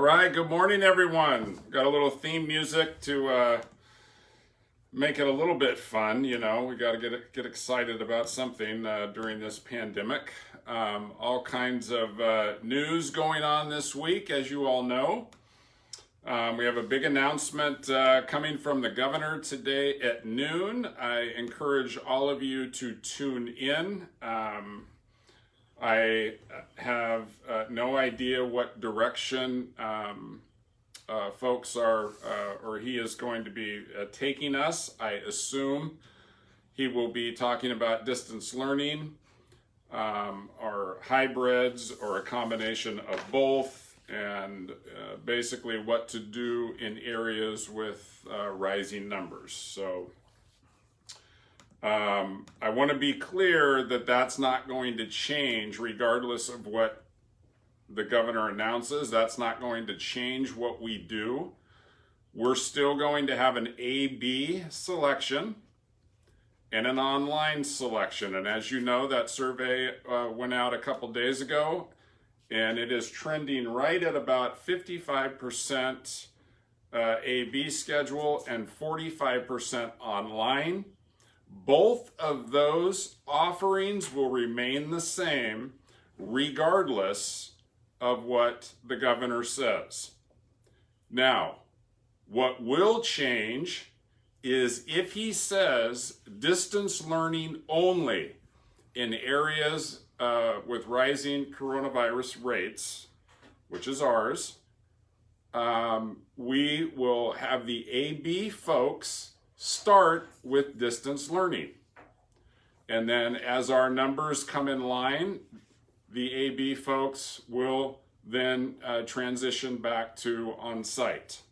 right, good morning, everyone. Got a little theme music to make it a little bit fun. You know, we got to get excited about something during this pandemic. All kinds of news going on this week, as you all know. We have a big announcement coming from the governor today at noon. I encourage all of you to tune in. I have no idea what direction folks are, or he is going to be taking us. I assume he will be talking about distance learning, or hybrids, or a combination of both, and basically what to do in areas with rising numbers. So I want to be clear that that's not going to change regardless of what the governor announces. That's not going to change what we do. We're still going to have an A-B selection and an online selection. And as you know, that survey went out a couple days ago, and it is trending right at about 55% A-B schedule and 45% online. Both of those offerings will remain the same regardless of what the governor says. Now, what will change is if he says distance learning only in areas with rising coronavirus rates, which is ours, we will have the A-B folks start with distance learning. And then as our numbers come in line, the A-B folks will then transition back to on-site.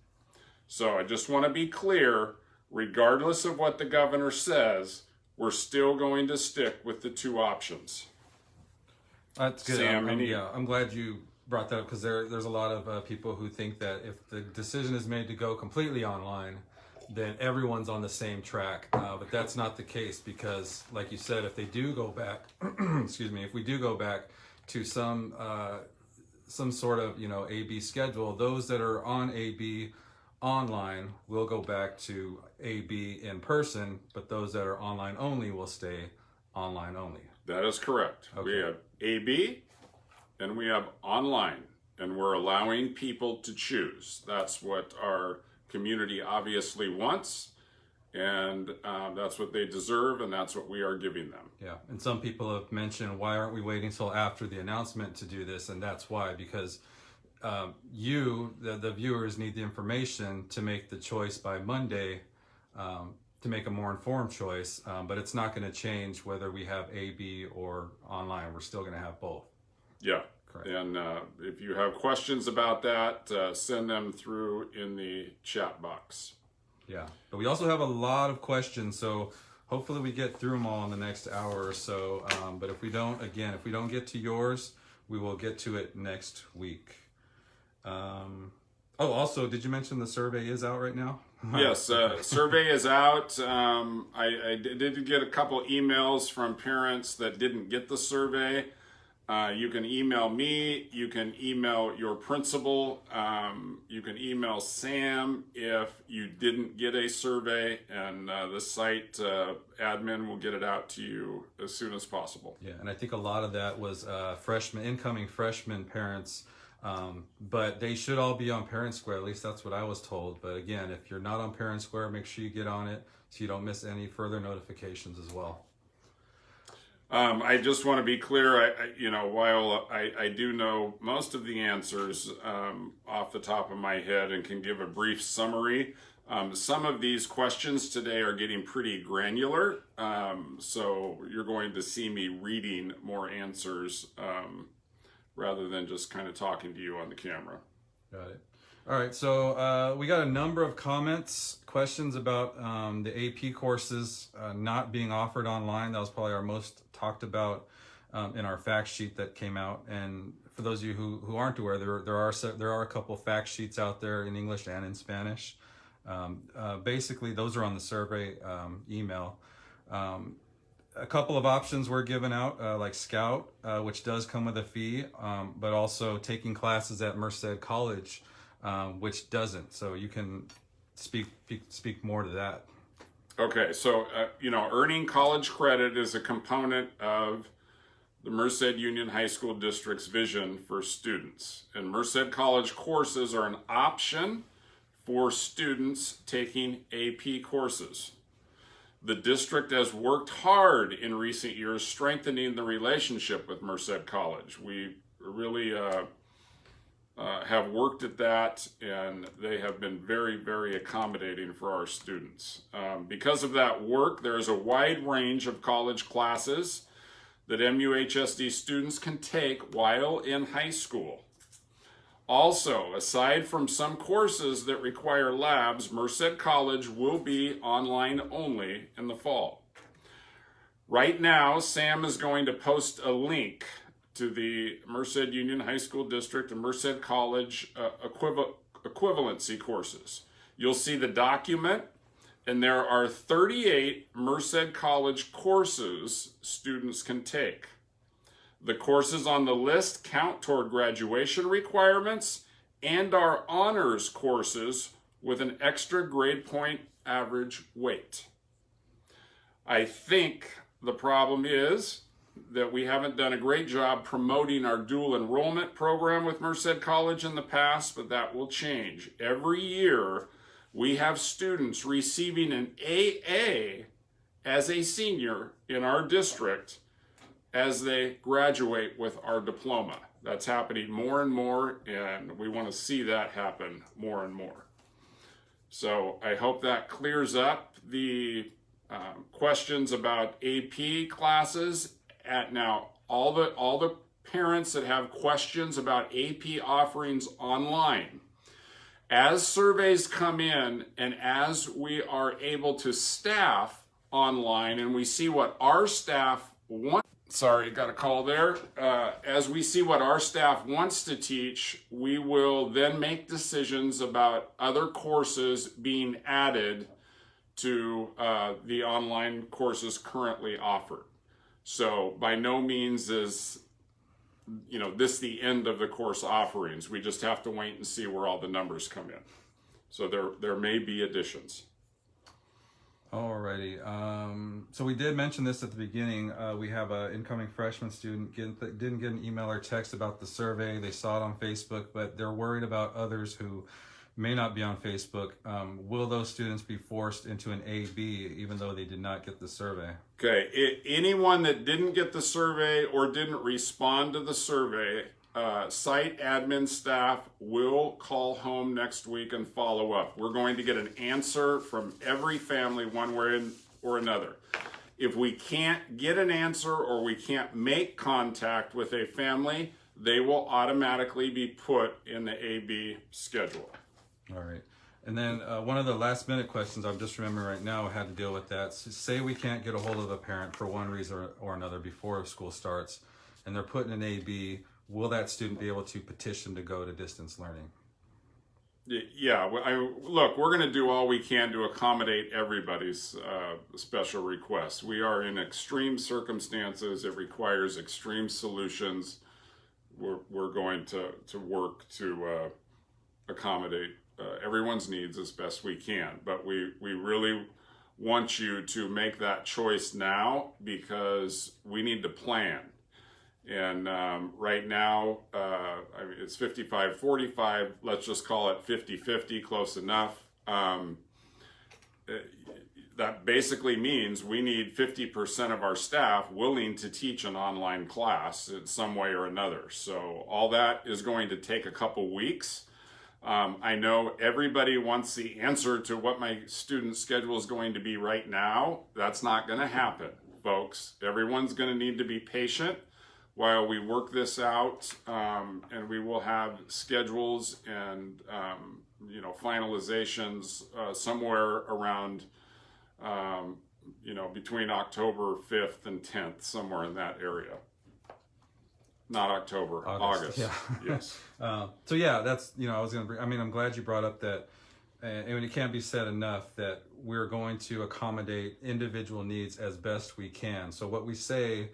So I just want to be clear, regardless of what the governor says, we're still going to stick with the two options. That's good. Sam, I'm glad you brought that up, because there's a lot of people who think that if the decision is made to go completely online, then everyone's on the same track, but that's not the case, because like you said, if they do go back, excuse me, if we do go back to some sort of, A-B schedule, those that are on A-B online will go back to A-B in person, but those that are online only will stay online only. That is correct. Okay. We have A-B and we have online, and we're allowing people to choose. That's what our community obviously wants, and that's what they deserve, and that's what we are giving them. Yeah, and some people have mentioned, why aren't we waiting till after the announcement to do this? And that's why, because the viewers need the information to make the choice by Monday, to make a more informed choice, but it's not going to change whether we have A-B or online. We're still going to have both. Yeah. Correct. And if you have questions about that, send them through in the chat box. Yeah, but we also have a lot of questions, so hopefully we get through them all in the next hour or so. But if we don't get to yours, we will get to it next week. Also, did you mention the survey is out right now? Yes, survey is out. I did get a couple emails from parents that didn't get the survey. You can email me, you can email your principal, you can email Sam if you didn't get a survey, and the site admin will get it out to you as soon as possible. Yeah, and I think a lot of that was incoming freshman parents, but they should all be on Parent Square, at least that's what I was told. But again, if you're not on Parent Square, make sure you get on it so you don't miss any further notifications as well. I just want to be clear, while I do know most of the answers off the top of my head and can give a brief summary, some of these questions today are getting pretty granular, so you're going to see me reading more answers rather than just kind of talking to you on the camera. Got it. All right, so we got a number of questions about the AP courses not being offered online. That was probably our most talked about in our fact sheet that came out. And for those of you who aren't aware, there are a couple fact sheets out there in English and in Spanish. Basically, those are on the survey email. A couple of options were given out, like Scout, which does come with a fee, but also taking classes at Merced College which doesn't. So you can speak more to that. Okay, so earning college credit is a component of the Merced Union High School District's vision for students. And Merced College courses are an option for students taking AP courses. The district has worked hard in recent years strengthening the relationship with Merced College. We really have worked at that, and they have been very, very accommodating for our students. Because of that work, there is a wide range of college classes that MUHSD students can take while in high school. Also, aside from some courses that require labs, Merced College will be online only in the fall. Right now, Sam is going to post a link to the Merced Union High School District and Merced College equivalency courses. You'll see the document, and there are 38 Merced College courses students can take. The courses on the list count toward graduation requirements and are honors courses with an extra grade point average weight. I think the problem is that we haven't done a great job promoting our dual enrollment program with Merced College in the past, but that will change. Every year, we have students receiving an AA as a senior in our district as they graduate with our diploma. That's happening more and more, and we want to see that happen more and more. So I hope that clears up the questions about AP classes. Now, all the parents that have questions about AP offerings online, as surveys come in and as we are able to staff online and we see what our staff wants, sorry, got a call there. As we see what our staff wants to teach, we will then make decisions about other courses being added to the online courses currently offered. So by no means is this the end of the course offerings. We just have to wait and see where all the numbers come in. So there may be additions. Alrighty. So we did mention this at the beginning. We have an incoming freshman student didn't get an email or text about the survey. They saw it on Facebook, but they're worried about others who may not be on Facebook. Will those students be forced into an AB even though they did not get the survey? Okay. Anyone that didn't get the survey or didn't respond to the survey, site admin staff will call home next week and follow up. We're going to get an answer from every family one way or another. If we can't get an answer or we can't make contact with a family, they will automatically be put in the AB schedule. All right. And then one of the last minute questions I'm just remembering right now had to deal with that. So say we can't get a hold of a parent for one reason or another before school starts and they're put in an AB, will that student be able to petition to go to distance learning? Yeah, look, we're going to do all we can to accommodate everybody's special requests. We are in extreme circumstances. It requires extreme solutions. We're going to work to accommodate everyone's needs as best we can. But we really want you to make that choice now because we need to plan. And right now, it's 55-45. Let's just call it 50-50, close enough. That basically means we need 50% of our staff willing to teach an online class in some way or another. So all that is going to take a couple weeks. I know everybody wants the answer to what my student schedule is going to be right now. That's not going to happen, folks. Everyone's going to need to be patient while we work this out, and we will have schedules and finalizations somewhere around between October 5th and 10th, somewhere in that area. Not October, August. Yeah. Yes. So yeah, that's, I'm glad you brought up that, and it can't be said enough that we're going to accommodate individual needs as best we can. So what we say,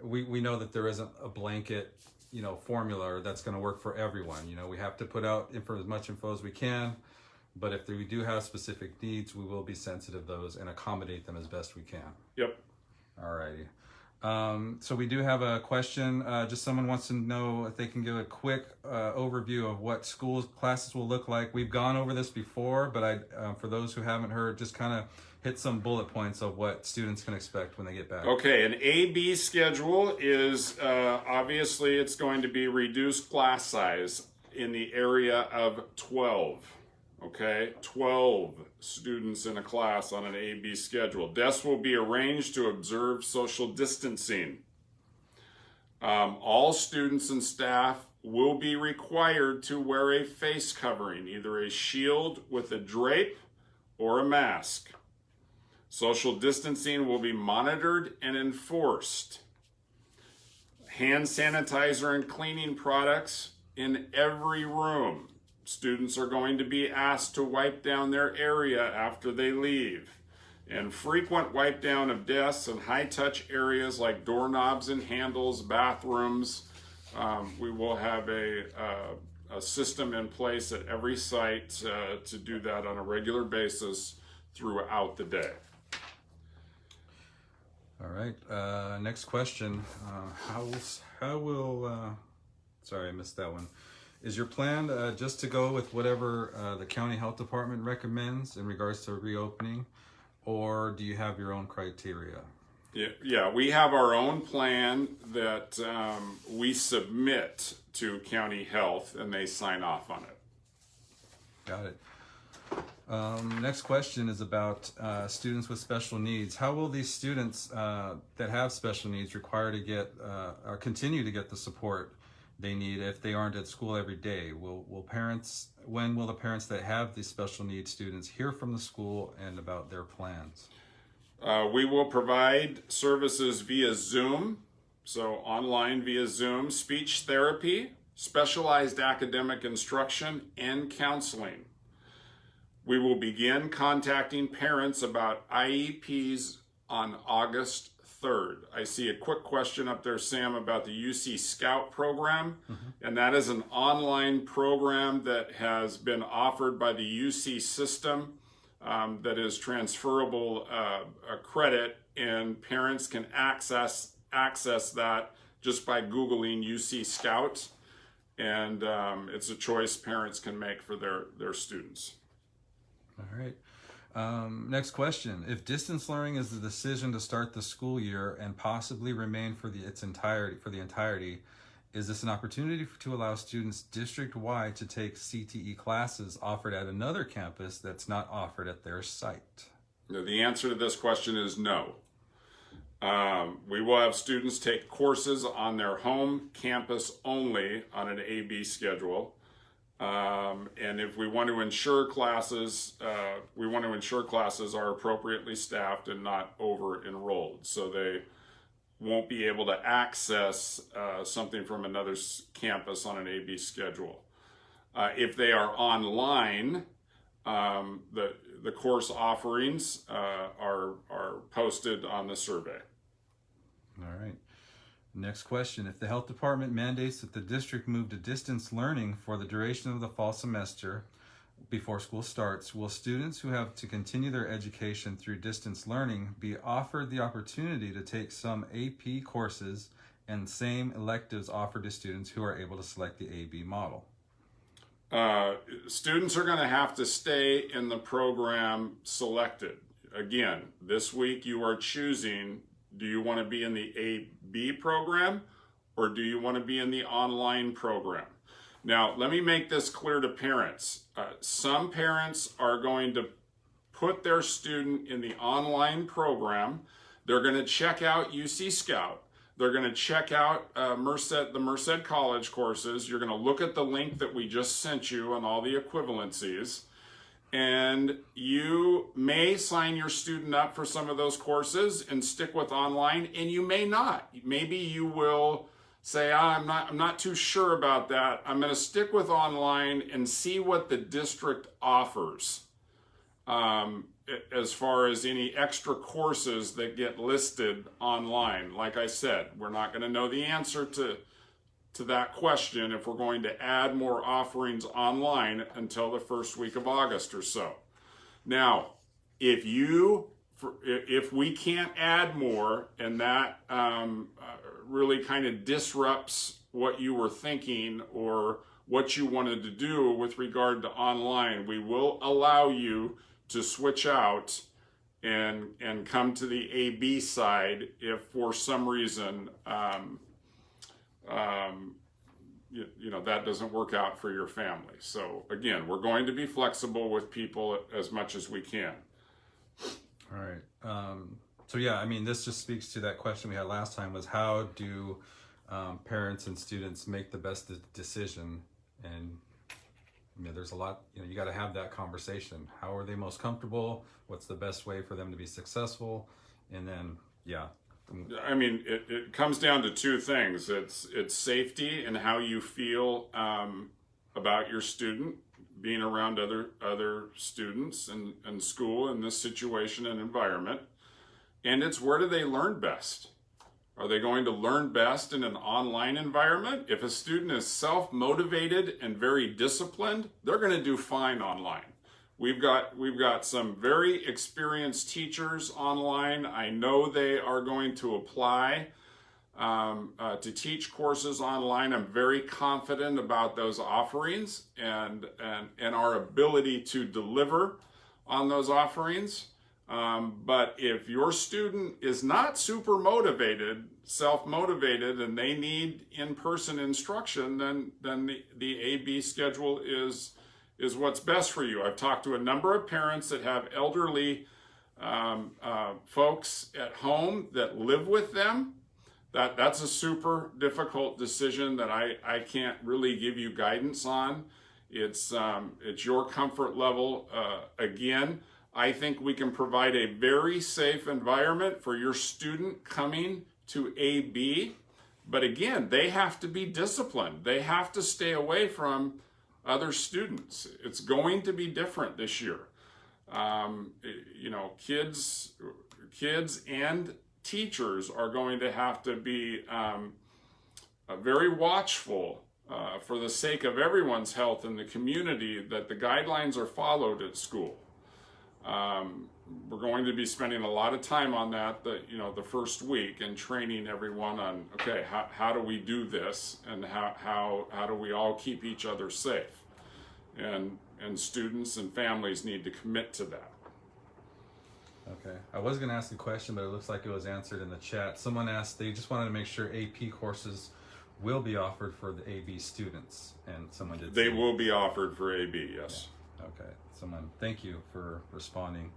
we know that there isn't a blanket, formula that's going to work for everyone. We have to put out as much info as we can, but if we do have specific needs, we will be sensitive to those and accommodate them as best we can. Yep. Alrighty. So we do have a question. Just someone wants to know if they can give a quick overview of what classes will look like. We've gone over this before, but for those who haven't heard, just kind of hit some bullet points of what students can expect when they get back. Okay, an A-B schedule is obviously it's going to be reduced class size in the area of 12. Okay, 12 students in a class on an A-B schedule. Desks will be arranged to observe social distancing. All students and staff will be required to wear a face covering, either a shield with a drape or a mask. Social distancing will be monitored and enforced. Hand sanitizer and cleaning products in every room. Students are going to be asked to wipe down their area after they leave. And frequent wipe down of desks and high touch areas like doorknobs and handles, bathrooms. We will have a system in place at every site to do that on a regular basis throughout the day. All right, next question. How will, sorry, I missed that one. Is your plan just to go with whatever the county health department recommends in regards to reopening, or do you have your own criteria? Yeah, we have our own plan that we submit to county health and they sign off on it. Got it. Next question is about students with special needs. How will these students that have special needs require to get or continue to get the support they need if they aren't at school every day? When will the parents that have these special needs students hear from the school and about their plans? We will provide services via Zoom, so online via Zoom, speech therapy, specialized academic instruction, and counseling. We will begin contacting parents about IEPs on August 3rd. I see a quick question up there, Sam, about the UC Scout program, and that is an online program that has been offered by the UC system that is transferable credit, and parents can access that just by Googling UC Scout, and it's a choice parents can make for their students. All right. Next question. If distance learning is the decision to start the school year and possibly remain for the entirety, is this an opportunity to allow students district-wide to take CTE classes offered at another campus that's not offered at their site? The answer to this question is no. We will have students take courses on their home campus only on an A-B schedule. And if we want to ensure classes, are appropriately staffed and not over-enrolled, so they won't be able to access something from another campus on an A-B schedule. If they are online, the course offerings are posted on the survey. All right. Next question. If the health department mandates that the district move to distance learning for the duration of the fall semester before school starts, will students who have to continue their education through distance learning be offered the opportunity to take some AP courses and same electives offered to students who are able to select the AB model? Students are going to have to stay in the program selected. Again, this week you are choosing, do you want to be in the AB program or do you want to be in the online program? Now, let me make this clear to parents. Some parents are going to put their student in the online program. They're going to check out UC Scout. They're going to check out the Merced College courses. You're going to look at the link that we just sent you on all the equivalencies. And you may sign your student up for some of those courses and stick with online, and you may not. Maybe you will say, I'm not too sure about that. I'm going to stick with online and see what the district offers as far as any extra courses that get listed online. Like I said, we're not going to know the answer to to that question if we're going to add more offerings online until the first week of August or so. Now, if we can't add more and that really kind of disrupts what you were thinking or what you wanted to do with regard to online, we will allow you to switch out and come to the AB side if for some reason that doesn't work out for your family. So again, we're going to be flexible with people as much as we can. All right. So yeah, I mean, this just speaks to that question we had last time, was how do parents and students make the best decision? And there's a lot, you got to have that conversation. How are they most comfortable? What's the best way for them to be successful? And then, yeah. I mean, it comes down to two things. It's safety and how you feel about your student, being around other students and school in this situation and environment. And it's where do they learn best? Are they going to learn best in an online environment? If a student is self-motivated and very disciplined, they're going to do fine online. We've got some very experienced teachers online. I know they are going to apply to teach courses online. I'm very confident about those offerings and our ability to deliver on those offerings. But if your student is not super motivated, self-motivated, and they need in-person instruction, then the AB schedule is what's best for you. I've talked to a number of parents that have elderly folks at home that live with them. That's a super difficult decision that I can't really give you guidance on. It's your comfort level. Again, I think we can provide a very safe environment for your student coming to AB. But again, they have to be disciplined. They have to stay away from other students. It's going to be different this year. Kids and teachers are going to have to be very watchful for the sake of everyone's health in the community that the guidelines are followed at school. We're going to be spending a lot of time on that, the first week, and training everyone on, okay, how do we do this, and how do we all keep each other safe? And students and families need to commit to that. Okay. I was going to ask a question, but it looks like it was answered in the chat. Someone asked, they just wanted to make sure AP courses will be offered for the AB students, and someone did They will be offered for AB, yes. Yeah. Okay. Thank you for responding.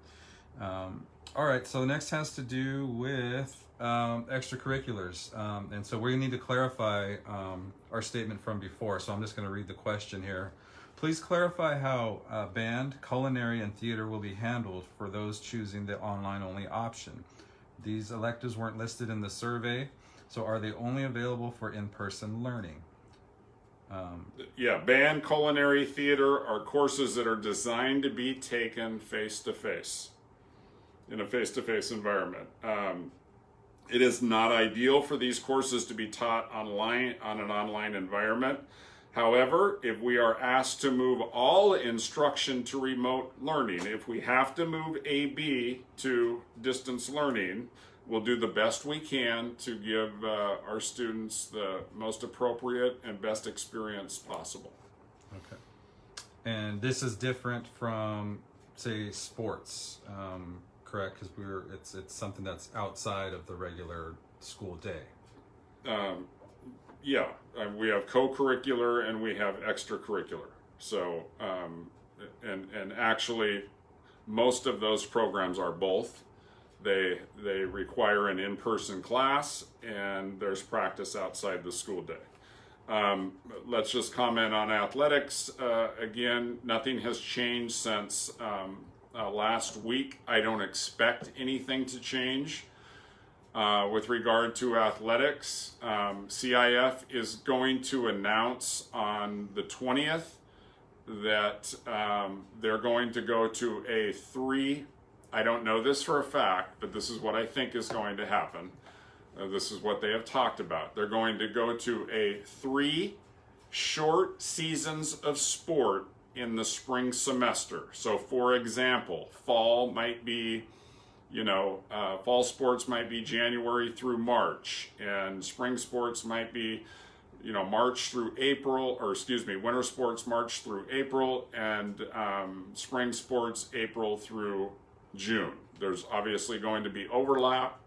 All right, so the next has to do with extracurriculars. And so we need to clarify our statement from before. So I'm just going to read the question here. Please clarify how band, culinary, and theater will be handled for those choosing the online-only option. These electives weren't listed in the survey, so are they only available for in-person learning? Yeah, band, culinary, theater are courses that are designed to be taken face-to-face, in a face-to-face environment. It is not ideal for these courses to be taught online on an online environment. However, if we are asked to move all instruction to remote learning, if we have to move AB to distance learning, we'll do the best we can to give our students the most appropriate and best experience possible. Okay. And this is different from, say, sports, correct? Because it's something that's outside of the regular school day. Yeah, we have co-curricular and we have extracurricular. So, and actually, most of those programs are both. They require an in-person class, and there's practice outside the school day. Let's just comment on athletics. Again, nothing has changed since last week. I don't expect anything to change with regard to athletics. CIF is going to announce on the 20th that they're going to go to a I don't know this for a fact, but this is what I think is going to happen. This is what they have talked about. They're going to go to 3 short seasons of sport in the spring semester. So, for example, fall might be, fall sports might be January through March, and spring sports might be, March through April, or excuse me, winter sports March through April, and spring sports April through June. There's obviously going to be overlap,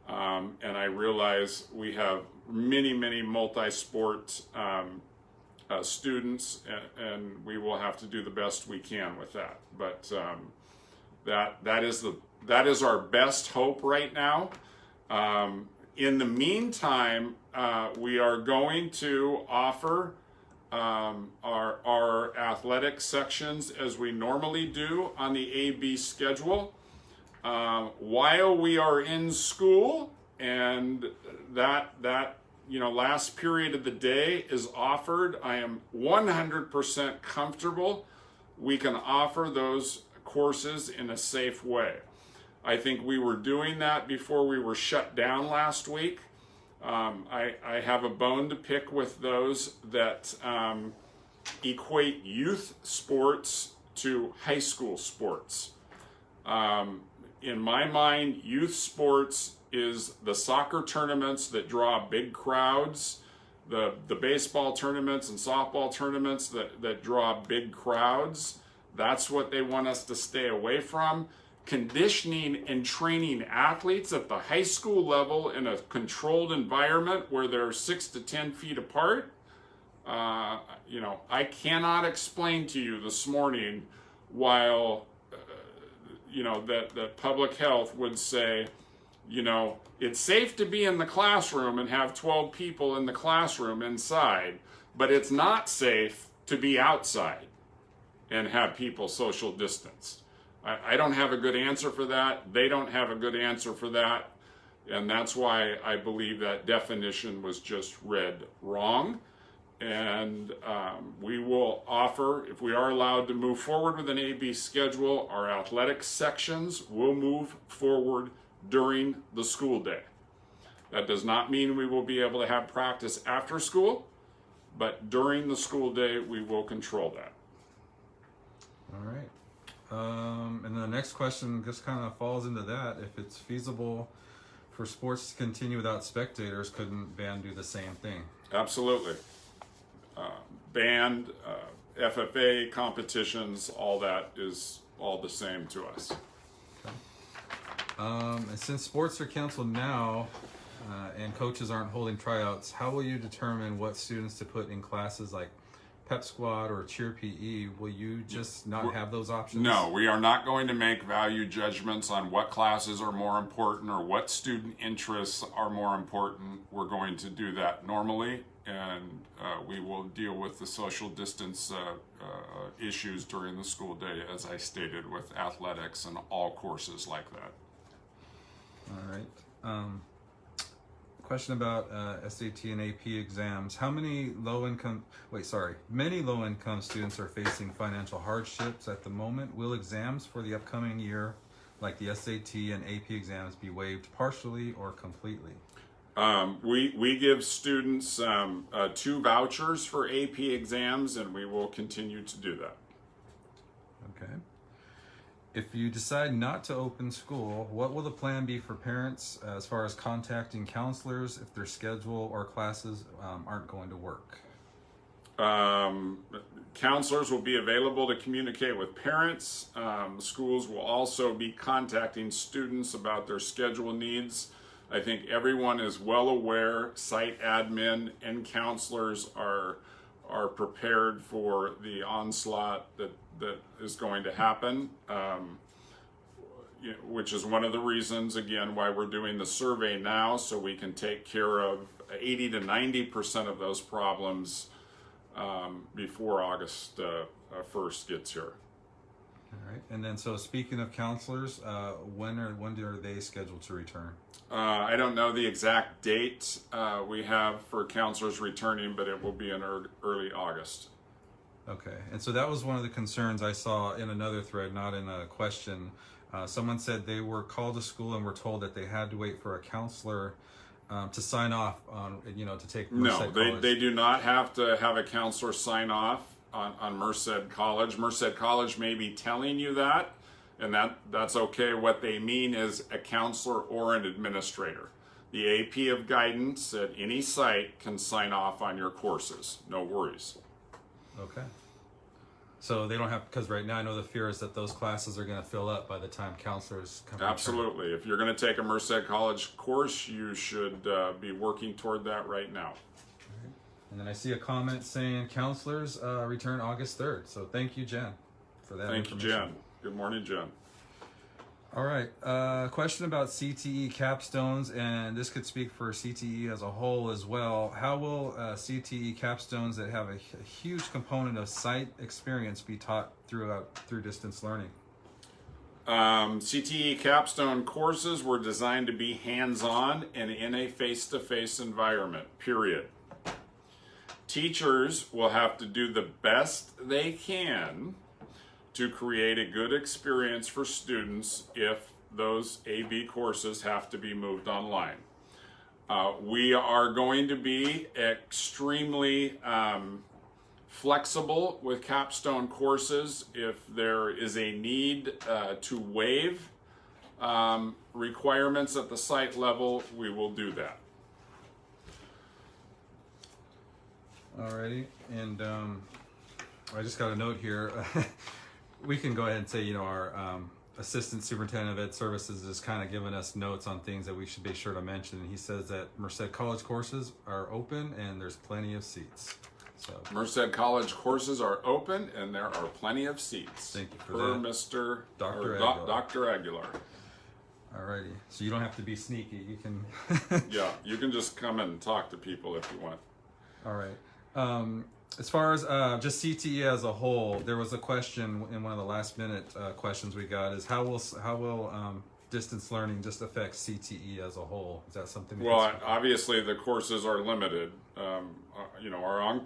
and I realize we have many multi-sport students, and we will have to do the best we can with that. But that is our best hope right now. In the meantime, we are going to offer our athletic sections as we normally do on the AB schedule while we are in school, and that last period of the day is offered. I am 100% comfortable we can offer those courses in a safe way. I think we were doing that before we were shut down last week. I have a bone to pick with those that equate youth sports to high school sports. In my mind, youth sports is the soccer tournaments that draw big crowds, the baseball tournaments and softball tournaments that draw big crowds. That's what they want us to stay away from. Conditioning and training athletes at the high school level in a controlled environment where they're 6 to 10 feet apart. I cannot explain to you this morning while, that public health would say, it's safe to be in the classroom and have 12 people in the classroom inside, but it's not safe to be outside and have people social distance. I don't have a good answer for that. They don't have a good answer for that. And that's why I believe that definition was just read wrong. And we will offer, if we are allowed to move forward with an AB schedule, our athletic sections will move forward during the school day. That does not mean we will be able to have practice after school, but during the school day, we will control that. All right. And then the next question just kind of falls into that. If it's feasible for sports to continue without spectators, couldn't band do the same thing? Absolutely. Band, FFA competitions, all that is all the same to us. Okay. And since sports are canceled now and coaches aren't holding tryouts, how will you determine what students to put in classes like Pep Squad or Cheer PE? Will you just not have those options? No, we are not going to make value judgments on what classes are more important or what student interests are more important. We're going to do that normally, and we will deal with the social distance issues during the school day, as I stated, with athletics and all courses like that. All right. Question about SAT and AP exams. How many many low-income students are facing financial hardships at the moment. Will exams for the upcoming year, like the SAT and AP exams, be waived partially or completely? We give students 2 vouchers for AP exams, and we will continue to do that. Okay. If you decide not to open school, what will the plan be for parents as far as contacting counselors if their schedule or classes aren't going to work? Counselors will be available to communicate with parents. Schools will also be contacting students about their schedule needs. I think everyone is well aware, site admin and counselors are prepared for the onslaught that is going to happen, which is one of the reasons, again, why we're doing the survey now, so we can take care of 80 to 90% of those problems before August 1st gets here. All right. And then, so speaking of counselors, when are they scheduled to return? I don't know the exact date we have for counselors returning, but it will be in early August. Okay. And so that was one of the concerns I saw in another thread, not in a question. Someone said they were called to school and were told that they had to wait for a counselor to sign off on, to take No, Merced they, College? they do not have to have a counselor sign off on Merced College. Merced College may be telling you that, and that's okay. What they mean is a counselor or an administrator. The AP of guidance at any site can sign off on your courses. No worries. Okay. So they don't have, because right now I know the fear is that those classes are going to fill up by the time counselors come. Absolutely. If you're going to take a Merced College course, you should be working toward that right now. And then I see a comment saying counselors return August 3rd. So thank you, Jen, for that Thank you, information. Jen. Good morning, Jen. All right. Question about CTE capstones, and this could speak for CTE as a whole as well. How will CTE capstones that have a huge component of site experience be taught through distance learning? CTE capstone courses were designed to be hands-on and in a face-to-face environment, period. Teachers will have to do the best they can to create a good experience for students if those AB courses have to be moved online. We are going to be extremely flexible with capstone courses. If there is a need to waive requirements at the site level, we will do that. Alrighty, and I just got a note here. We can go ahead and say, our assistant superintendent of ed services is kind of giving us notes on things that we should be sure to mention. And he says that Merced College courses are open and there's plenty of seats. So Merced College courses are open and there are plenty of seats. Thank you for per that. Mr. Dr. or Aguilar. Dr. Aguilar. Alrighty, so you don't have to be sneaky. You can. Yeah, you can just come and talk to people if you want. All right. As far as just CTE as a whole, there was a question in one of the last minute questions we got is how will distance learning just affect CTE as a whole? Is that something? Well, obviously the courses are limited. Our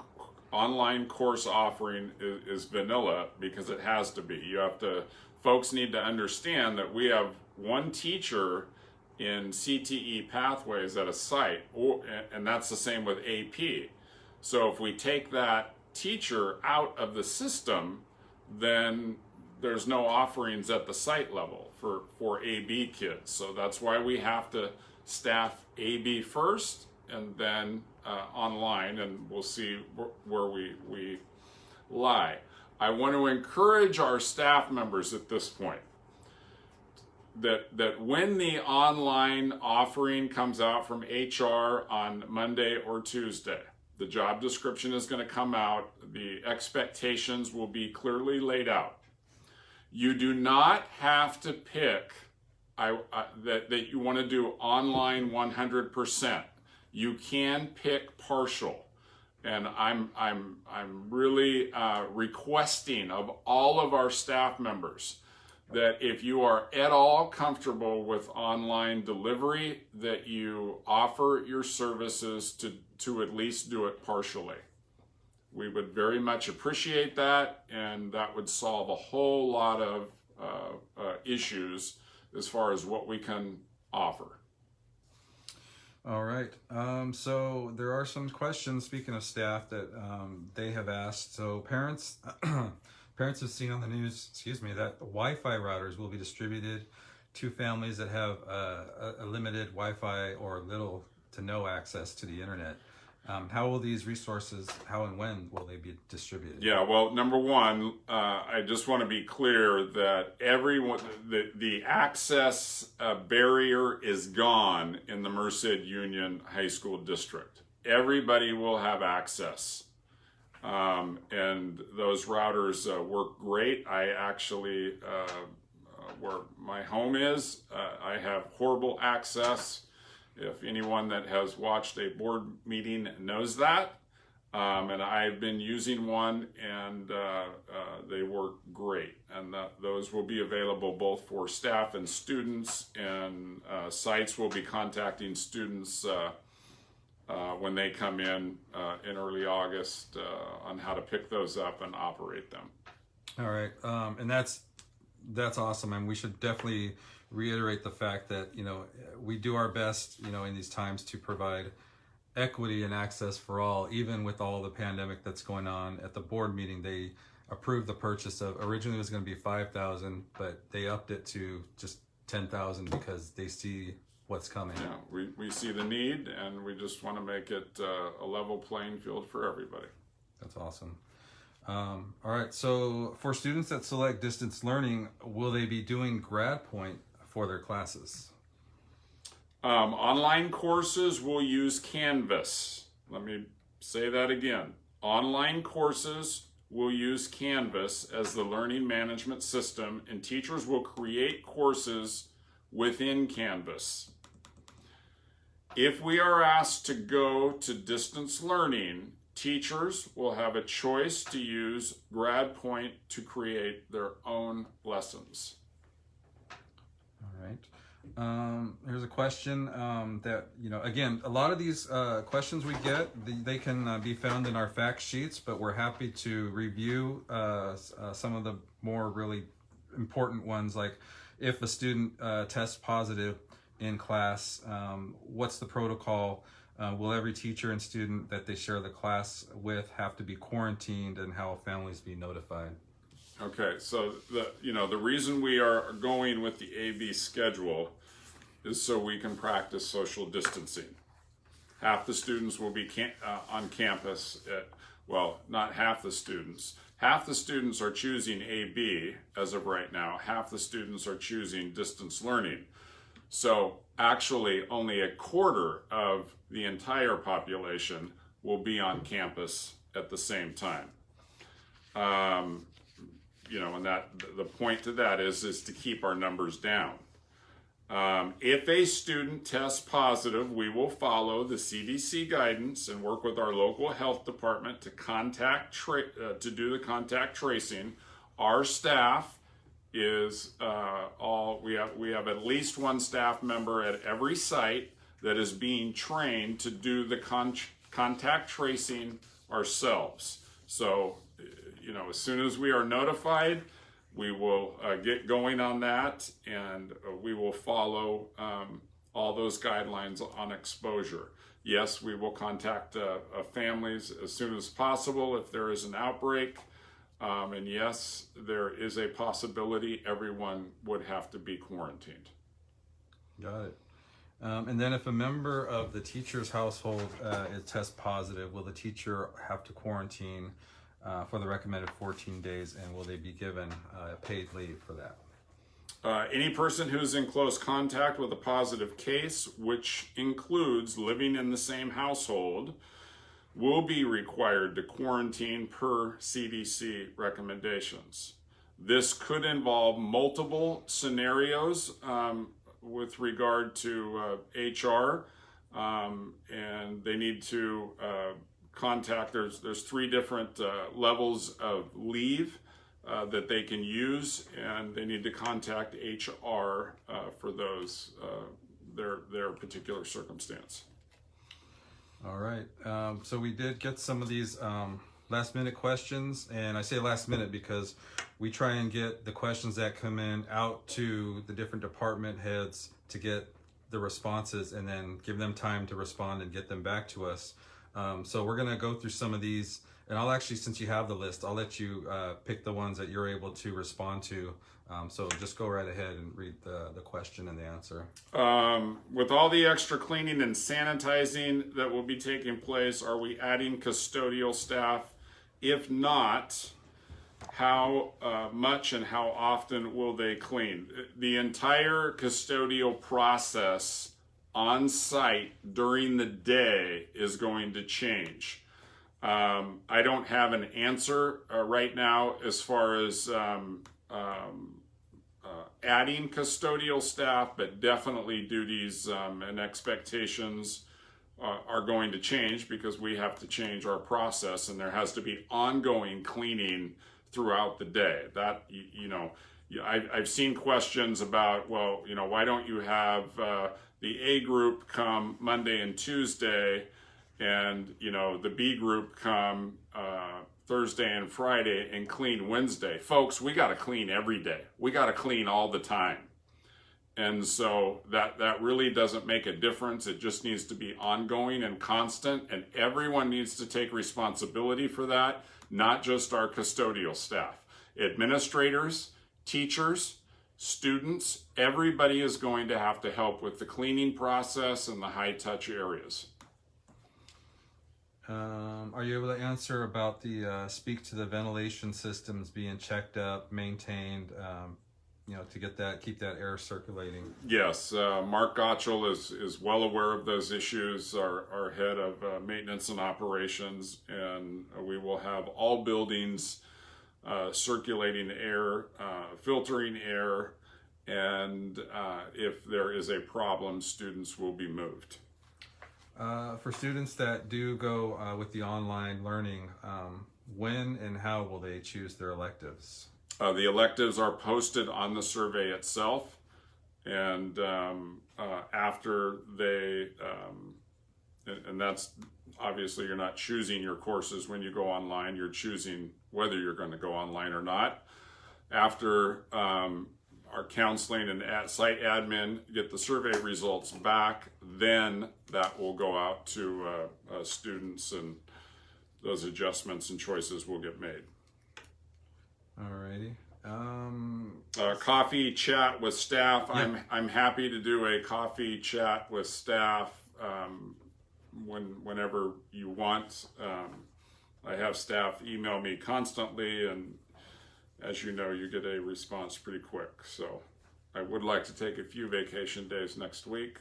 online course offering is vanilla because it has to be. Folks need to understand that we have one teacher in CTE pathways at a site, and that's the same with AP. So if we take that teacher out of the system, then there's no offerings at the site level for AB kids. So that's why we have to staff AB first and then online, and we'll see where we lie. I want to encourage our staff members at this point that when the online offering comes out from HR on Monday or Tuesday, the job description is going to come out. The expectations will be clearly laid out. You do not have to pick that you want to do online 100%. You can pick partial. And I'm really requesting of all of our staff members that if you are at all comfortable with online delivery, that you offer your services to at least do it partially. We would very much appreciate that, and that would solve a whole lot of issues as far as what we can offer. All right. So there are some questions, speaking of staff, that they have asked. So parents have seen on the news, that Wi-Fi routers will be distributed to families that have a limited Wi-Fi or little to no access to the internet. How will these resources, how and when will they be distributed? Yeah, well, number one, I just want to be clear that everyone, the access barrier is gone in the Merced Union High School District. Everybody will have access. And those routers work great. I actually, where my home is, I have horrible access. If anyone that has watched a board meeting knows that. And I've been using one, and they work great. And those will be available both for staff and students, and sites will be contacting students when they come in early August on how to pick those up and operate them. All right, and that's awesome, and we should definitely reiterate the fact that, we do our best, in these times to provide equity and access for all, even with all the pandemic that's going on. At the board meeting, they approved the purchase of, originally it was going to be 5,000, but they upped it to just 10,000 because they see what's coming. Yeah, we see the need, and we just want to make it a level playing field for everybody. That's awesome. All right, so for students that select distance learning, will they be doing GradPoint for their classes? Online courses will use Canvas. Let me say that again. Online courses will use Canvas as the learning management system, and teachers will create courses within Canvas. If we are asked to go to distance learning, teachers will have a choice to use GradPoint to create their own lessons. All right. Here's a question that, again, a lot of these questions we get, they can be found in our fact sheets, but we're happy to review some of the more really important ones, like if a student tests positive in class, what's the protocol? Will every teacher and student that they share the class with have to be quarantined, and how will families be notified? Okay, so the reason we are going with the AB schedule is so we can practice social distancing. Half the students will be on campus well, not half the students. Half the students are choosing AB as of right now. Half the students are choosing distance learning. So actually only a quarter of the entire population will be on campus at the same time. And that the point to that is to keep our numbers down. If a student tests positive, we will follow the CDC guidance and work with our local health department to to do the contact tracing. Our staff is we have at least one staff member at every site that is being trained to do the contact tracing ourselves. So, as soon as we are notified, we will get going on that, and we will follow all those guidelines on exposure. Yes, we will contact families as soon as possible if there is an outbreak. And yes, there is a possibility everyone would have to be quarantined. Got it. And then if a member of the teacher's household is test positive, will the teacher have to quarantine for the recommended 14 days, and will they be given paid leave for that? Any person who is in close contact with a positive case, which includes living in the same household, will be required to quarantine per CDC recommendations. This could involve multiple scenarios with regard to HR, and they need to contact, there's 3 different levels of leave that they can use, and they need to contact HR for those, their particular circumstance. All right, so we did get some of these last minute questions, and I say last minute because we try and get the questions that come in out to the different department heads to get the responses, and then give them time to respond and get them back to us. So we're gonna go through some of these, and I'll actually, since you have the list, I'll let you pick the ones that you're able to respond to. So just go right ahead and read the question and the answer. With all the extra cleaning and sanitizing that will be taking place, are we adding custodial staff? If not, how much and how often will they clean? The entire custodial process on site during the day is going to change. I don't have an answer right now as far as adding custodial staff, but definitely duties and expectations are going to change because we have to change our process, and there has to be ongoing cleaning throughout the day. That, I've seen questions about, well, why don't you have the A group come Monday and Tuesday, and the B group come Thursday and Friday and clean Wednesday? Folks, we got to clean every day. We got to clean all the time. And so that really doesn't make a difference. It just needs to be ongoing and constant, and everyone needs to take responsibility for that, not just our custodial staff. Administrators, teachers, students, everybody is going to have to help with the cleaning process and the high-touch areas. Are you able to answer about the speak to the ventilation systems being checked up, maintained, to keep that air circulating? Yes, Mark Gottschall is well aware of those issues, our head of maintenance and operations, and we will have all buildings circulating air, filtering air, and if there is a problem, students will be moved. For students that do go with the online learning, when and how will they choose their electives? The electives are posted on the survey itself, and after they, and that's obviously you're not choosing your courses when you go online, you're choosing whether you're going to go online or not. After our counseling and site admin get the survey results back, then that will go out to students, and those adjustments and choices will get made. Alrighty. Coffee chat with staff. Yeah. I'm happy to do a coffee chat with staff whenever you want. I have staff email me constantly, and as you know, you get a response pretty quick. So I would like to take a few vacation days next week,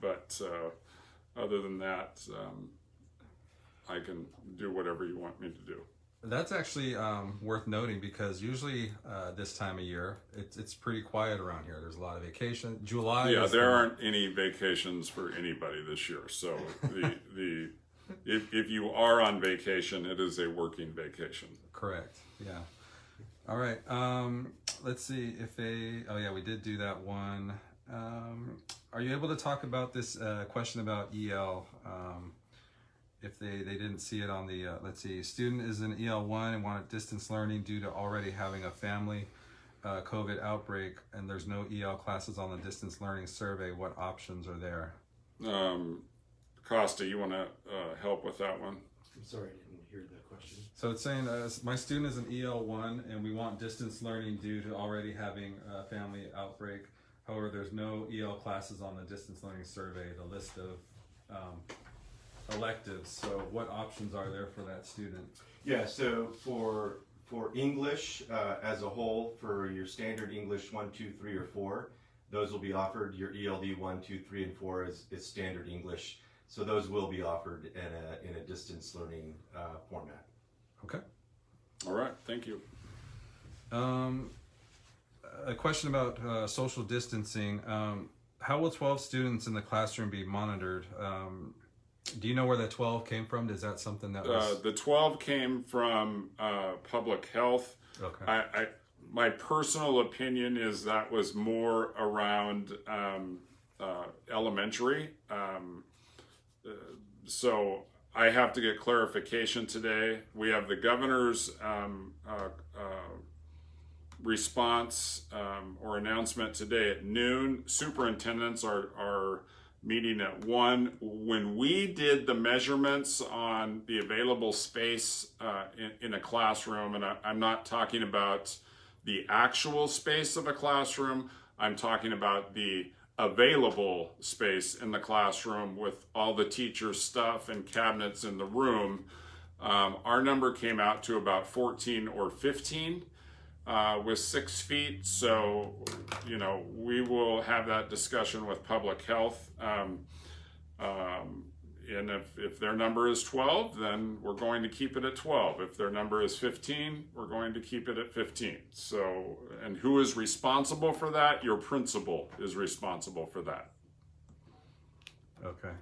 but other than that, I can do whatever you want me to do. That's actually worth noting, because usually this time of year it's pretty quiet around here. There's a lot of vacation. July. Yeah, there aren't any vacations for anybody this year. So if you are on vacation, it is a working vacation. Correct. Yeah. All right. Let's see if they. Oh yeah, we did do that one. Are you able to talk about this question about EL? If they didn't see it on the, let's see, student is in EL1 and wanted distance learning due to already having a family COVID outbreak, and there's no EL classes on the distance learning survey. What options are there? Costa, you want to help with that one? I'm sorry, I didn't hear the question. So it's saying, my student is in EL1 and we want distance learning due to already having a family outbreak. However, there's no EL classes on the distance learning survey, the list of electives. So what options are there for that student? Yeah, so for English as a whole, for your standard English 1, 2, 3, or 4, those will be offered. Your ELD 1, 2, 3, and 4 is standard English. So those will be offered in a distance learning format. Okay. All right, thank you. A question about social distancing. How will 12 students in the classroom be monitored? Do you know where that 12 came from? Is that something that was... The 12 came from public health. Okay. My personal opinion is that was more around elementary. So I have to get clarification today. We have the governor's response or announcement today at noon. Superintendents are meeting at 1. When we did the measurements on the available space in a classroom, and I'm not talking about the actual space of a classroom, I'm talking about the available space in the classroom with all the teacher's stuff and cabinets in the room. Our number came out to about 14 or 15 with 6 feet. So, we will have that discussion with public health. And if their number is 12, then we're going to keep it at 12. If their number is 15, we're going to keep it at 15. So, and who is responsible for that? Your principal is responsible for that. Okay.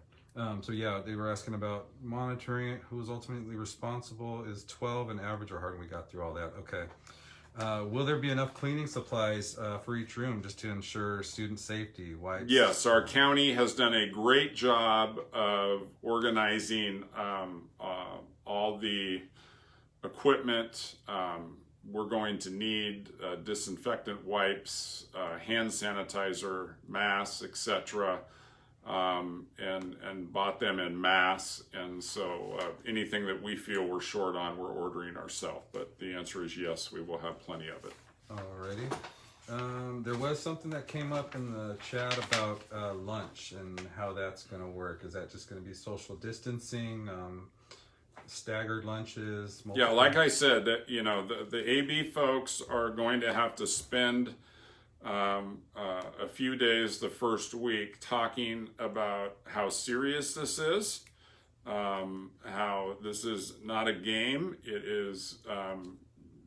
So yeah, they were asking about monitoring it. Who is ultimately responsible? Is 12 an average or hard? We got through all that. Okay. Will there be enough cleaning supplies for each room just to ensure student safety? Wipes? Yes, our county has done a great job of organizing all the equipment, we're going to need disinfectant wipes, hand sanitizer, masks, etc., and bought them in mass. And so anything that we feel we're short on, we're ordering ourselves. But the answer is yes, we will have plenty of it. Alrighty. There was something that came up in the chat about lunch and how that's going to work. Is that just going to be social distancing, staggered lunches? Yeah, like I said, that the AB folks are going to have to spend a few days the first week talking about how serious this is, how this is not a game. It is,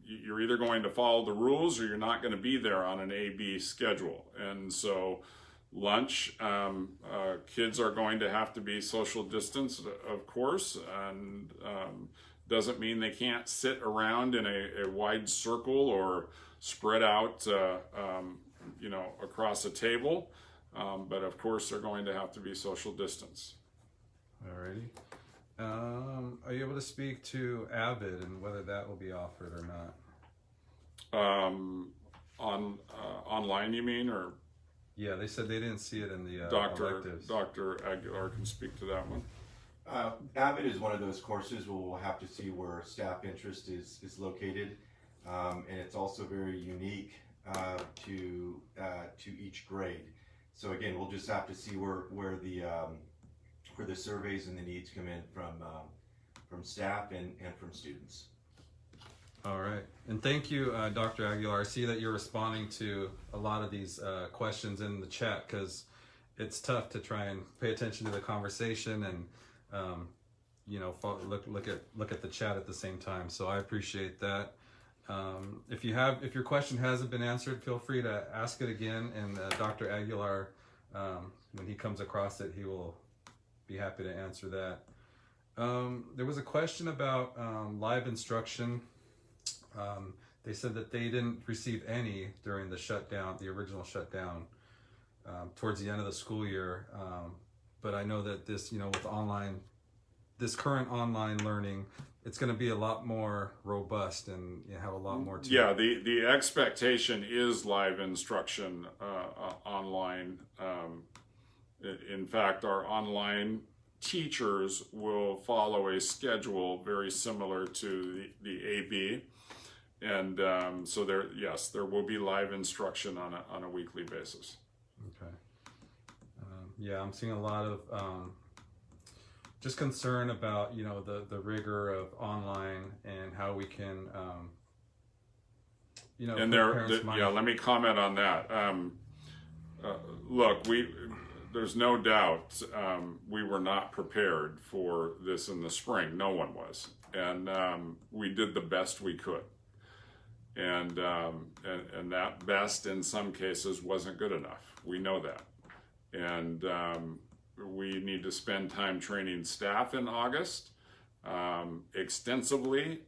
you're either going to follow the rules or you're not going to be there on an AB schedule. And so lunch, kids are going to have to be social distanced, of course, and doesn't mean they can't sit around in a wide circle or spread out across a table, but of course they're going to have to be social distance. Alrighty. Are you able to speak to Avid and whether that will be offered or not? Online, you mean, or? Yeah, they said they didn't see it in the electives. Dr. Aguilar can speak to that one. Avid is one of those courses where we'll have to see where staff interest is located, and it's also very unique to each grade. So again, we'll just have to see where the surveys and the needs come in from staff and from students. All right, and thank you, Dr. Aguilar. I see that you're responding to a lot of these questions in the chat because it's tough to try and pay attention to the conversation and look at the chat at the same time. So I appreciate that. If your question hasn't been answered, feel free to ask it again, and Dr. Aguilar, when he comes across it, he will be happy to answer that. There was a question about live instruction. They said that they didn't receive any during the shutdown, the original shutdown, towards the end of the school year. But I know that this, with this current online learning, it's going to be a lot more robust and have a lot more to it. Yeah, the expectation is live instruction online. In fact, our online teachers will follow a schedule very similar to the AB. And so there will be live instruction on a weekly basis. Okay. Yeah, I'm seeing a lot of just concern about the rigor of online and how we can and let me comment on that. Look, there's no doubt we were not prepared for this in the spring. No one was, and we did the best we could. And that best in some cases wasn't good enough. We know that. And we need to spend time training staff in August extensively,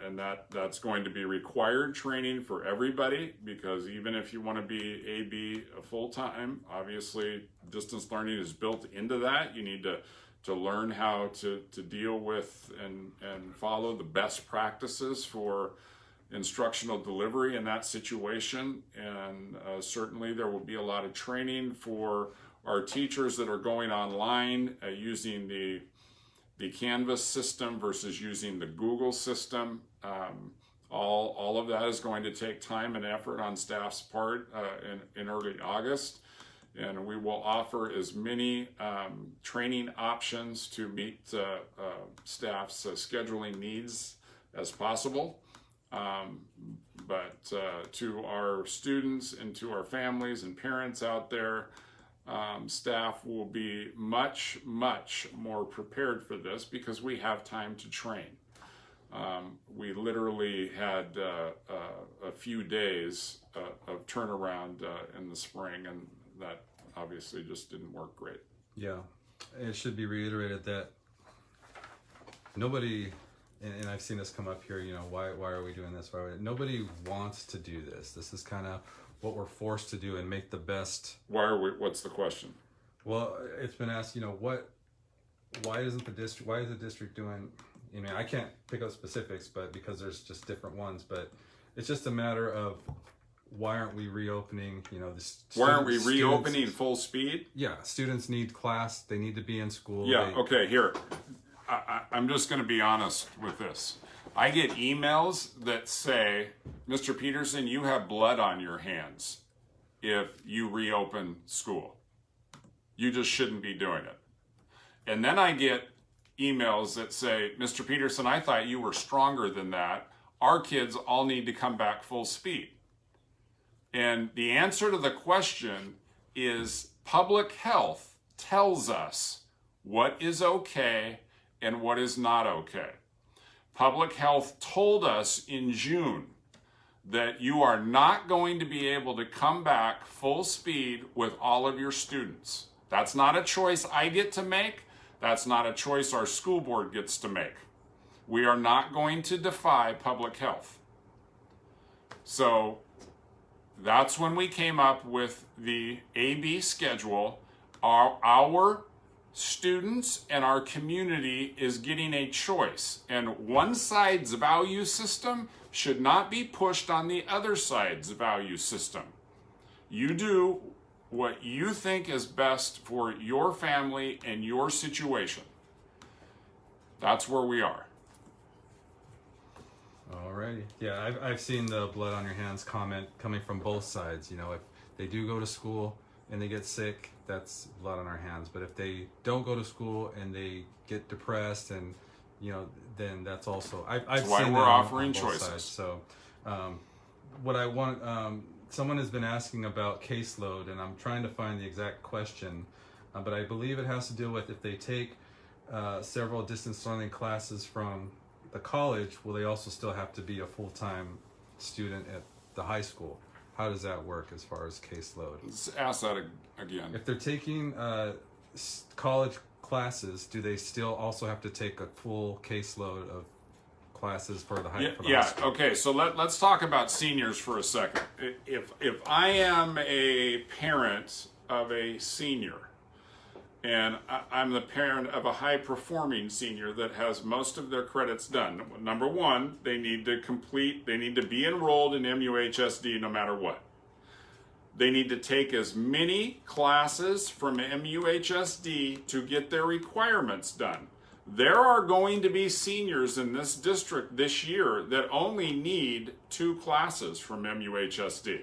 and that's going to be required training for everybody, because even if you want to be AB full-time, obviously distance learning is built into that. You need to learn how to deal with and follow the best practices for instructional delivery in that situation. And certainly there will be a lot of training for our teachers that are going online using the Canvas system versus using the Google system. All of that is going to take time and effort on staff's part in early August. And we will offer as many training options to meet staff's scheduling needs as possible. But to our students and to our families and parents out there, staff will be much, much more prepared for this because we have time to train. We literally had a few days of turnaround in the spring, and that obviously just didn't work great. Yeah, it should be reiterated that nobody, and I've seen this come up here, why are we doing this? Nobody wants to do this. This is kind of what we're forced to do and make the best. What's the question? Well, it's been asked, why is the district doing, I can't pick up specifics, but because there's just different ones, but it's just a matter of why aren't we reopening? You know, Why aren't we students- reopening full speed? Yeah, students need class. They need to be in school. Yeah, They- okay, here. I'm just going to be honest with this. I get emails that say, Mr. Peterson, you have blood on your hands if you reopen school. You just shouldn't be doing it. And then I get emails that say, Mr. Peterson, I thought you were stronger than that. Our kids all need to come back full speed. And the answer to the question is public health tells us what is okay and what is not okay. Public health told us in June that you are not going to be able to come back full speed with all of your students. That's not a choice I get to make. That's not a choice our school board gets to make. We are not going to defy public health. So that's when we came up with the AB schedule. Our students and our community is getting a choice, and one side's value system should not be pushed on the other side's value system. You do what you think is best for your family and your situation. That's where we are. Alrighty. Yeah, I've seen the blood on your hands comment coming from both sides. You know, if they do go to school and they get sick, that's blood on our hands. But if they don't go to school and they get depressed, and you know, then that's also I've That's why seen we're that on offering both choices. sides. So, what I want, someone has been asking about caseload, and I'm trying to find the exact question, but I believe it has to do with if they take several distance learning classes from the college, will they also still have to be a full-time student at the high school? How does that work as far as caseload? Let's ask that again. If they're taking college classes, do they still also have to take a full caseload of classes for the high, for the high Yeah, school? okay, so let's talk about seniors for a second. If I am a parent of a senior, and I'm the parent of a high-performing senior that has most of their credits done. Number one, they need to be enrolled in MUHSD no matter what. They need to take as many classes from MUHSD to get their requirements done. There are going to be seniors in this district this year that only need 2 classes from MUHSD.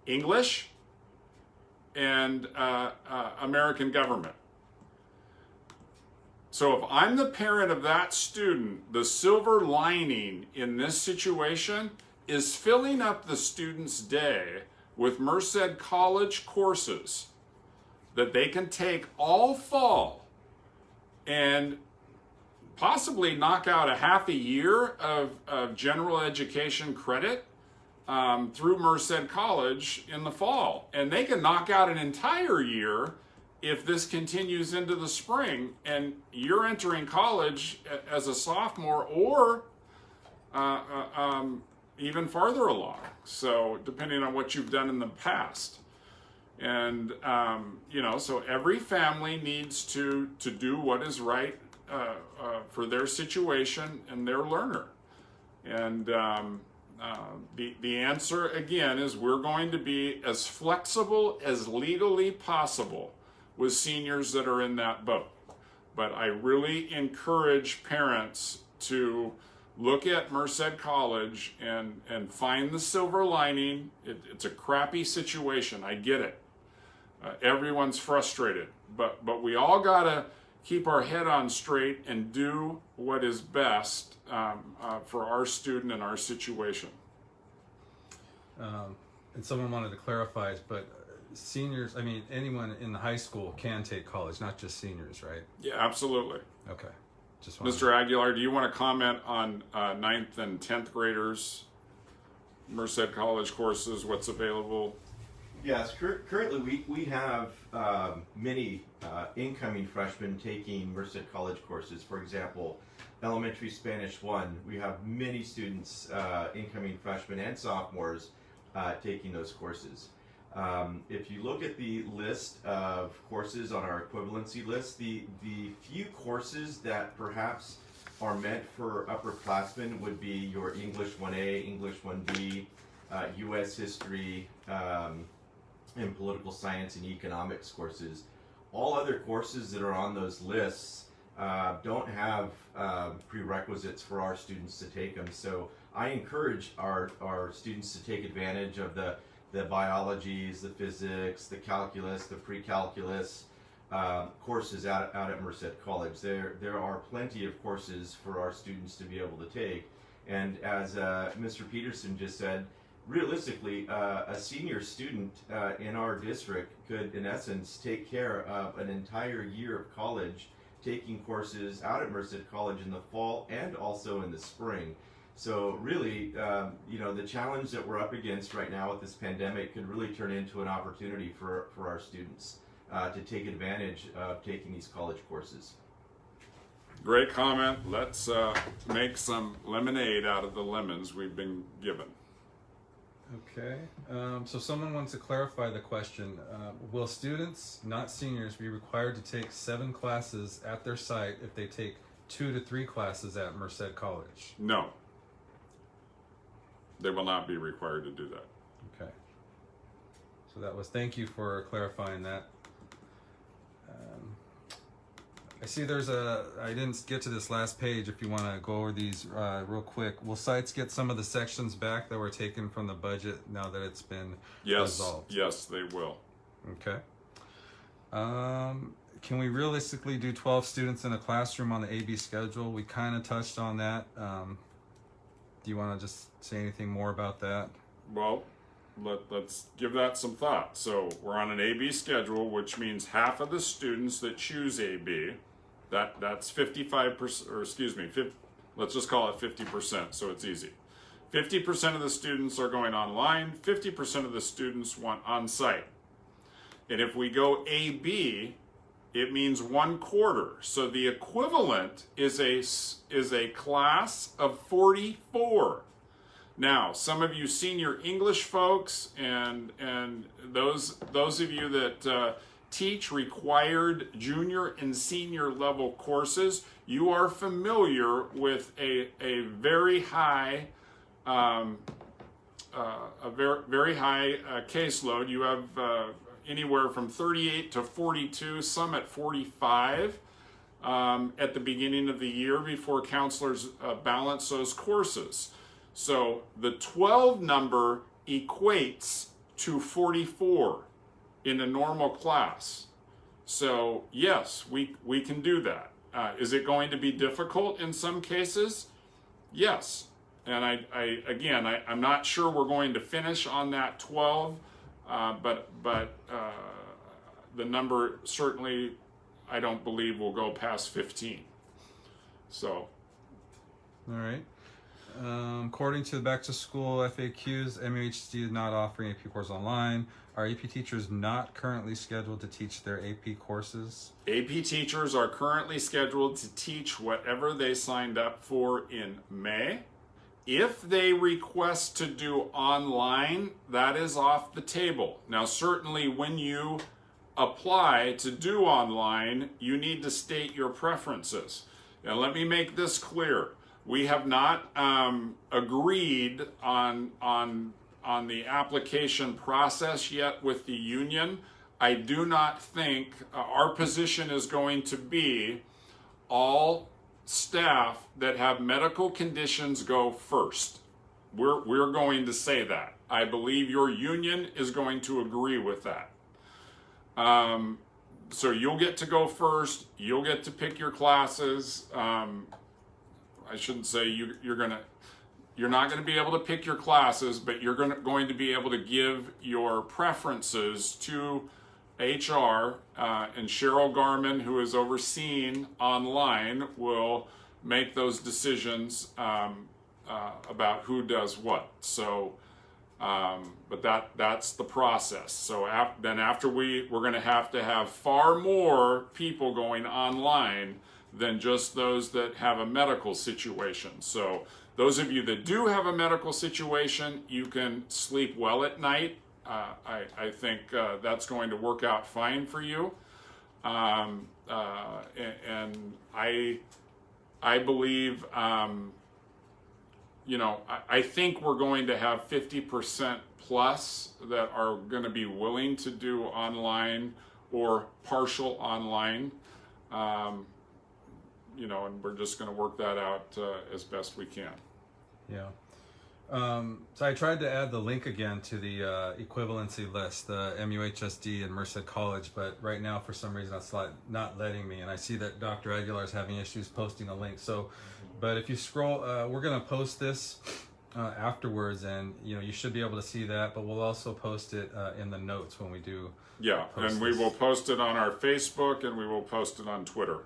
English and American government. So if I'm the parent of that student, the silver lining in this situation is filling up the student's day with Merced College courses that they can take all fall and possibly knock out a half a year of general education credit through Merced College in the fall. And they can knock out an entire year if this continues into the spring and you're entering college as a sophomore or even farther along. So depending on what you've done in the past. And, so every family needs to do what is right for their situation and their learner. And the answer, again, is we're going to be as flexible as legally possible with seniors that are in that boat. But I really encourage parents to look at Merced College and find the silver lining. It's a crappy situation. I get it. Everyone's frustrated. But we all got to keep our head on straight and do what is best for our student and our situation. And someone wanted to clarify, but seniors, anyone in the high school can take college, not just seniors, right? Yeah, absolutely. Okay. Just wanted Mr. Aguilar, do you want to comment on 9th and 10th graders, Merced College courses, what's available? Yes, currently we have many incoming freshmen taking Merced College courses. For example, Elementary Spanish 1, we have many students, incoming freshmen and sophomores, taking those courses. If you look at the list of courses on our equivalency list, the few courses that perhaps are meant for upperclassmen would be your English 1A, English 1B, U.S. history, and political science and economics courses. All other courses that are on those lists don't have prerequisites for our students to take them. So I encourage our students to take advantage of the biologies, the physics, the calculus, the pre-calculus courses out at Merced College. There are plenty of courses for our students to be able to take. And as Mr. Peterson just said, realistically, a senior student in our district could, in essence, take care of an entire year of college, taking courses out at Merced College in the fall and also in the spring. So really, the challenge that we're up against right now with this pandemic could really turn into an opportunity for our students to take advantage of taking these college courses. Great comment. Let's make some lemonade out of the lemons we've been given. Okay, so someone wants to clarify the question. Will students, not seniors, be required to take 7 classes at their site if they take 2 to 3 classes at Merced College? No. They will not be required to do that. Okay. So that was, thank you for clarifying that. I see I didn't get to this last page if you want to go over these real quick. Will sites get some of the sections back that were taken from the budget now that it's been resolved? Yes, they will. Okay. Can we realistically do 12 students in a classroom on the AB schedule? We kind of touched on that. Do you want to just say anything more about that? Well, let's give that some thought. So we're on an AB schedule, which means half of the students that choose AB, that's 55%, or excuse me, let's just call it 50%, so it's easy. 50% of the students are going online, 50% of the students want on-site. And if we go AB, it means 1/4. So the equivalent is a class of 44. Now, some of you senior English folks and those of you that teach required junior and senior level courses, you are familiar with a very high very high caseload. You have anywhere from 38 to 42, some at 45 at the beginning of the year before counselors balance those courses. So the 12 number equates to 44 in a normal class. So yes, we can do that. Is it going to be difficult in some cases? Yes. And I'm not sure we're going to finish on that 12, but the number certainly, I don't believe, will go past 15. So. All right. According to the back to school FAQs, MUHC is not offering AP courses online. Are AP teachers not currently scheduled to teach their AP courses? AP teachers are currently scheduled to teach whatever they signed up for in May. If they request to do online, that is off the table. Now, certainly when you apply to do online, you need to state your preferences. Now, let me make this clear. We have not agreed on the application process yet with the union. I do not think our position is going to be all staff that have medical conditions go first. We're going to say that. I believe your union is going to agree with that. So you'll get to go first. You'll get to pick your classes. I shouldn't say you're not going to be able to pick your classes, but you're going to be able to give your preferences to HR, and Cheryl Garman, who is overseeing online, will make those decisions about who does what. So, but that's the process. So then after we're going to have far more people going online than just those that have a medical situation. So those of you that do have a medical situation, you can sleep well at night. I think that's going to work out fine for you. And I believe, I think we're going to have 50% plus that are going to be willing to do online or partial online. And we're just going to work that out as best we can. Yeah. So I tried to add the link again to the equivalency list, the MUHSD and Merced College, but right now for some reason it's not letting me. And I see that Dr. Aguilar is having issues posting a link. So, but if you scroll, we're going to post this afterwards, and you should be able to see that. But we'll also post it in the notes when we do. Yeah, and we will post it on our Facebook, and we will post it on Twitter.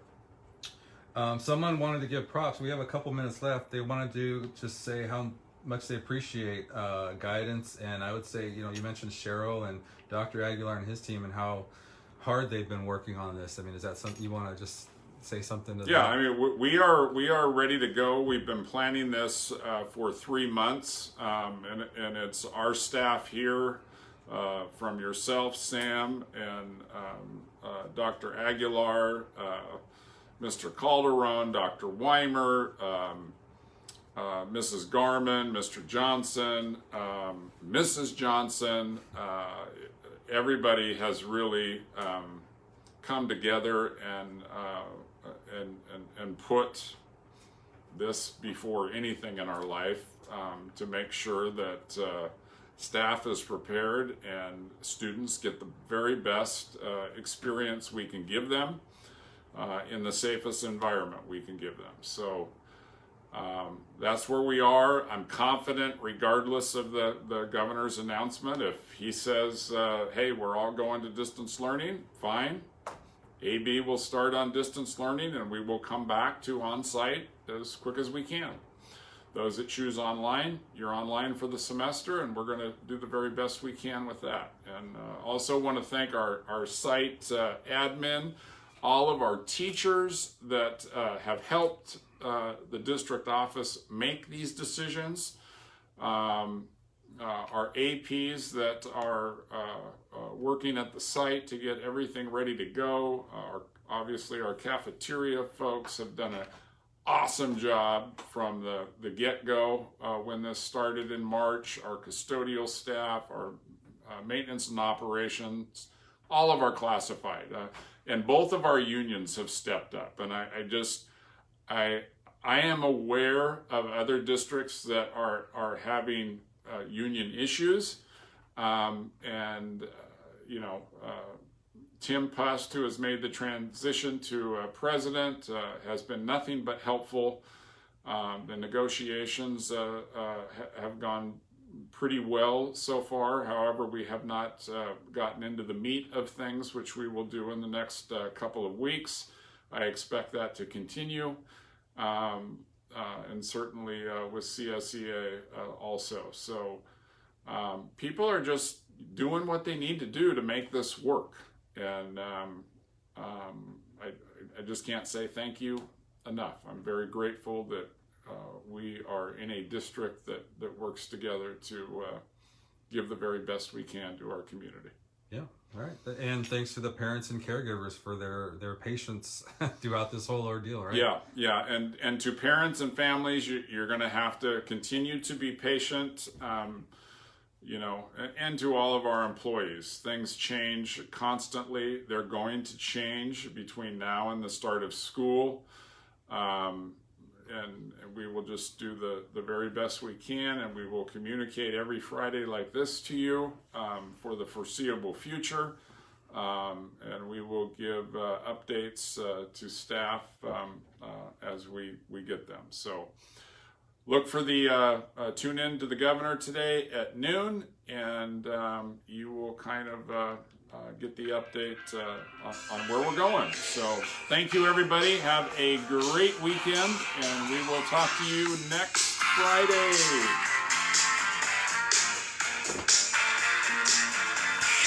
Someone wanted to give props. We have a couple minutes left. They wanted to just say how much they appreciate guidance, and I would say, you mentioned Cheryl and Dr. Aguilar and his team and how hard they've been working on this. I mean, is that something you want to just say something to? Yeah, I mean, we are ready to go. We've been planning this for 3 months, and it's our staff here, from yourself, Sam, and Dr. Aguilar, Mr. Calderon, Dr. Weimer, Mrs. Garman, Mr. Johnson, Mrs. Johnson. Everybody has really come together and put this before anything in our life, to make sure that staff is prepared and students get the very best experience we can give them in the safest environment we can give them. So that's where we are. I'm confident, regardless of the governor's announcement, if he says, hey, we're all going to distance learning, fine. AB will start on distance learning, and we will come back to on-site as quick as we can. Those that choose online, you're online for the semester, and we're going to do the very best we can with that. And also want to thank our site admin, all of our teachers that have helped the district office make these decisions, our APs that are working at the site to get everything ready to go. Obviously, our cafeteria folks have done an awesome job from the get-go when this started in March. Our custodial staff, our maintenance and operations, all of our classified, and both of our unions have stepped up. And I am aware of other districts that are having union issues, Tim Pust, who has made the transition to president, has been nothing but helpful. The negotiations have gone pretty well so far. However, we have not gotten into the meat of things, which we will do in the next couple of weeks. I expect that to continue, and certainly with CSEA also. So people are just doing what they need to do to make this work. And I just can't say thank you enough. I'm very grateful that we are in a district that works together to give the very best we can to our community. Yeah, all right. And thanks to the parents and caregivers for their patience throughout this whole ordeal, right? Yeah. And to parents and families, you're going to have to continue to be patient. And to all of our employees, things change constantly. They're going to change between now and the start of school. And we will just do the very best we can, and we will communicate every Friday like this to you for the foreseeable future. And we will give updates to staff as we get them. So look for the tune in to the governor today at noon, and you will kind of get the update on where we're going. So thank you, everybody. Have a great weekend, and we will talk to you next Friday.